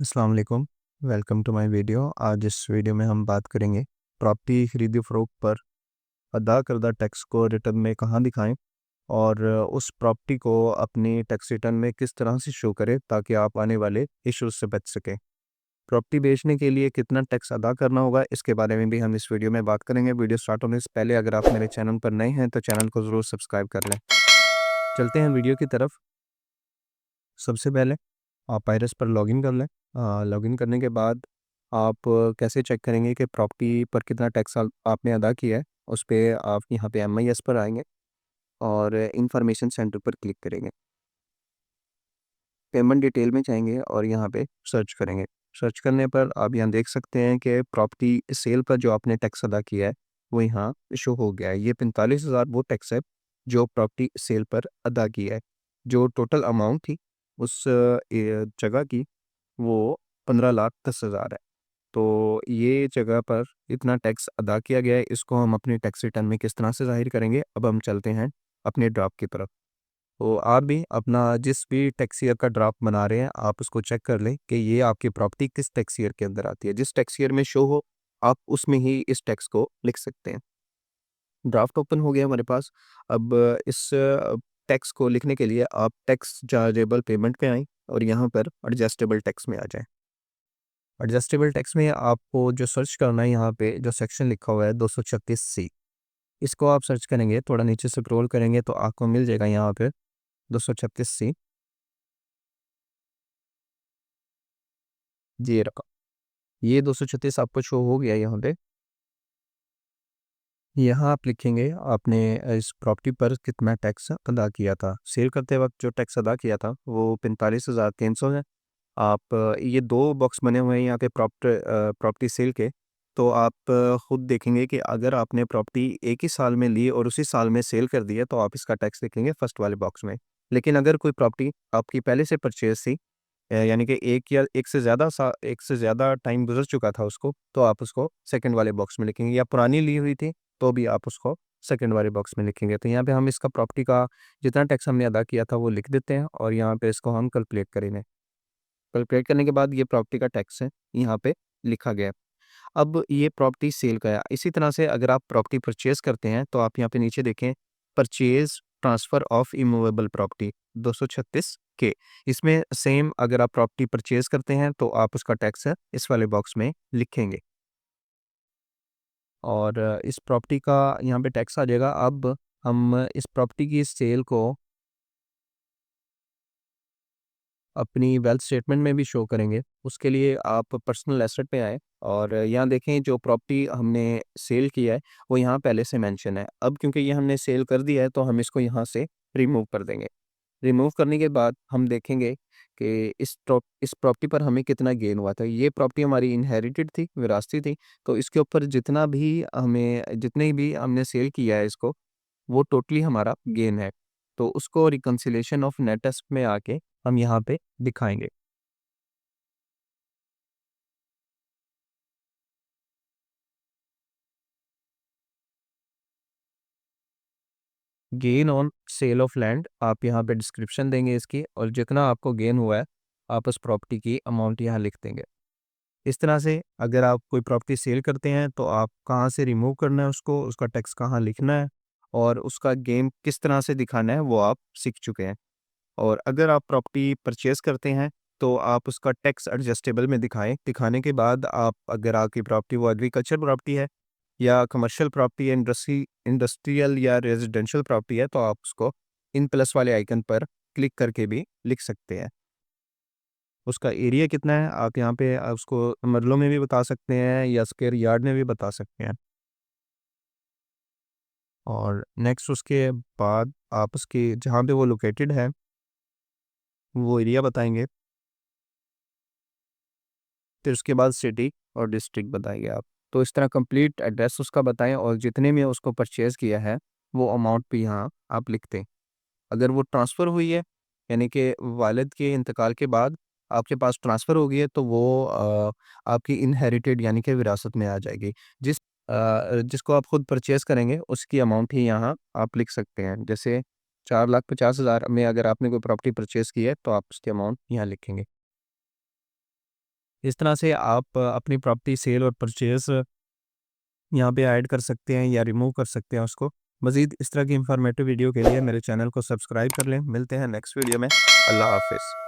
अस्सलाम वालेकुम। Welcome to my video. आज इस वीडियो में हम बात करेंगे प्रॉपर्टी खरीदी फरोख्त पर अदा करदा टैक्स को रिटर्न में कहाँ दिखाएं और उस प्रॉपर्टी को अपनी टैक्स रिटर्न में किस तरह से शो करें ताकि आप आने वाले इश्यूज से बच सकें। प्रॉपर्टी बेचने के लिए कितना टैक्स अदा करना होगा, इसके बारे में भी हम इस वीडियो में बात करेंगे। वीडियो स्टार्ट होने से पहले अगर आप मेरे चैनल पर नए हैं तो चैनल को ज़रूर सब्सक्राइब कर लें। चलते हैं वीडियो की तरफ। सबसे पहले आप आइरस पर लॉगिन कर लें। लॉगिन करने के बाद आप कैसे चेक करेंगे कि प्रॉपर्टी पर कितना टैक्स आपने अदा किया है। उस पे आप यहाँ पे MIS पर आएंगे और इंफॉर्मेशन सेंटर पर क्लिक करेंगे। पेमेंट डिटेल में जाएंगे और यहाँ पे सर्च करेंगे। सर्च करने पर आप यहाँ देख सकते हैं कि प्रॉपर्टी सेल पर जो आपने टैक्स अदा किया है वो यहाँ शो हो गया है। ये 45,000 वो टैक्स है जो प्रॉपर्टी सेल पर अदा किया है। जो टोटल अमाउंट थी उस जगह की वो 15,10,000 है। तो ये जगह पर इतना टैक्स अदा किया गया है, इसको हम अपने टैक्स रिटर्न में किस तरह से ज़ाहिर करेंगे। अब हम चलते हैं अपने ड्राफ्ट की तरफ। तो आप भी अपना जिस भी टैक्स ईयर का ड्राफ्ट बना रहे हैं आप उसको चेक कर लें कि ये आपकी प्रॉपर्टी किस टैक्स ईयर के अंदर आती है। जिस टैक्स ईयर में शो हो आप उसमें ही इस टैक्स को लिख सकते हैं। ड्राफ्ट ओपन हो गया हमारे पास। अब इस टैक्स को लिखने के लिए आप टैक्स चार्जेबल पेमेंट पे आएँ और यहाँ पर एडजस्टेबल टैक्स में आ जाएँ। एडजस्टेबल टैक्स में आपको जो सर्च करना है, यहाँ पे जो सेक्शन लिखा हुआ है 236C, इसको आप सर्च करेंगे। थोड़ा नीचे स्क्रॉल करेंगे तो आपको मिल जाएगा यहाँ पे 236C। जी रकम ये 236 आपको शो हो गया यहाँ पे। यहाँ आप लिखेंगे आपने इस प्रॉपर्टी पर कितना टैक्स अदा किया था। सेल करते वक्त जो टैक्स अदा किया था वो 45,300 है। आप ये दो बॉक्स बने हुए हैं यहाँ पे प्रॉपर्टी सेल के। तो आप खुद देखेंगे कि अगर आपने प्रॉपर्टी एक ही साल में ली और उसी साल में सेल कर दी है तो आप इसका टैक्स देखेंगे फर्स्ट वाले बॉक्स में। लेकिन अगर कोई प्रॉपर्टी आपकी पहले से परचेज थी, यानी कि एक या एक से ज़्यादा टाइम गुजर चुका था उसको, तो आप उसको सेकंड वाले बॉक्स में लिखेंगे। या पुरानी ली हुई थी तो भी आप उसको सेकंड वाले बॉक्स में लिखेंगे। तो यहाँ पे हम इसका प्रॉपर्टी का जितना टैक्स हमने अदा किया था वो लिख देते हैं और यहाँ पे इसको हम कैलकुलेट करेंगे। कैलकुलेट करने के बाद ये प्रॉपर्टी का टैक्स है यहाँ पे लिखा गया है। अब ये प्रॉपर्टी सेल का है। इसी तरह से अगर आप प्रॉपर्टी परचेज़ करते हैं तो आप यहाँ पे नीचे देखें, purchase transfer of immovable property 236 के। इसमें सेम अगर आप प्रॉपर्टी परचेज़ करते हैं तो आप उसका टैक्स इस वाले बॉक्स में लिखेंगे और इस प्रॉपर्टी का यहाँ पे टैक्स आ जाएगा। अब हम इस प्रॉपर्टी की सेल को अपनी वेल्थ स्टेटमेंट में भी शो करेंगे। उसके लिए आप पर्सनल एसेट पे आएँ और यहाँ देखें जो प्रॉपर्टी हमने सेल किया है वो यहाँ पहले से मेंशन है। अब क्योंकि ये हमने सेल कर दिया है तो हम इसको यहाँ से रिमूव कर देंगे। रिमूव करने के बाद हम देखेंगे कि इस प्रॉपर्टी पर हमें कितना गेन हुआ था। ये प्रॉपर्टी हमारी इनहेरिटेड थी, विरासती थी। तो इसके ऊपर जितने भी हमने सेल किया है इसको, वो टोटली हमारा गेन है। तो उसको रिकंसिलिएशन ऑफ नेट एसेट में आके हम यहाँ पे दिखाएँगे। Gain on sale of land आप यहाँ पे डिस्क्रिप्शन देंगे इसकी और जितना आपको गेन हुआ है आप उस प्रॉपर्टी की अमाउंट यहाँ लिख देंगे। इस तरह से अगर आप कोई प्रॉपर्टी सेल करते हैं तो आप कहाँ से रिमूव करना है उसको, उसका टैक्स कहाँ लिखना है और उसका गेन किस तरह से दिखाना है वो आप सीख चुके हैं। और अगर आप प्रॉपर्टी परचेज़ करते हैं तो आप उसका टैक्स एडजस्टेबल में दिखाने के बाद आप अगर आपकी प्रॉपर्टी वो एग्रीकल्चर प्रॉपर्टी है या कमर्शियल प्रॉपर्टी है, इंडस्ट्रियल या रेजिडेंशियल प्रॉपर्टी है, तो आप उसको इन प्लस वाले आइकन पर क्लिक करके भी लिख सकते हैं। उसका एरिया कितना है आप यहाँ पे उसको मरलों में भी बता सकते हैं या स्क्वायर यार्ड में भी बता सकते हैं। और नेक्स्ट उसके बाद आप उसकी जहाँ पे वो लोकेटेड है वो एरिया बताएंगे। फिर उसके बाद सिटी और डिस्ट्रिक्ट बताइए आप। तो इस तरह कंप्लीट एड्रेस उसका बताएं और जितने में उसको परचेज़ किया है वो अमाउंट भी यहाँ आप लिख दें। अगर वो ट्रांसफ़र हुई है, यानी कि वालिद के इंतकाल के बाद आपके पास ट्रांसफ़र हो गई है, तो वो आपकी इनहेरिटेड यानी कि विरासत में आ जाएगी। जिसको आप खुद परचेज़ करेंगे उसकी अमाउंट ही यहाँ आप लिख सकते हैं। जैसे 4,50,000 में अगर आपने कोई प्रॉपर्टी परचेज़ की है तो आप उसकी अमाउंट यहाँ लिखेंगे। इस तरह से आप अपनी प्रॉपर्टी सेल और परचेज़ यहाँ पे ऐड कर सकते हैं या रिमूव कर सकते हैं उसको। मज़ीद इस तरह की इन्फॉर्मेटिव वीडियो के लिए मेरे चैनल को सब्सक्राइब कर लें। मिलते हैं नेक्स्ट वीडियो में। अल्लाह हाफ़िज़।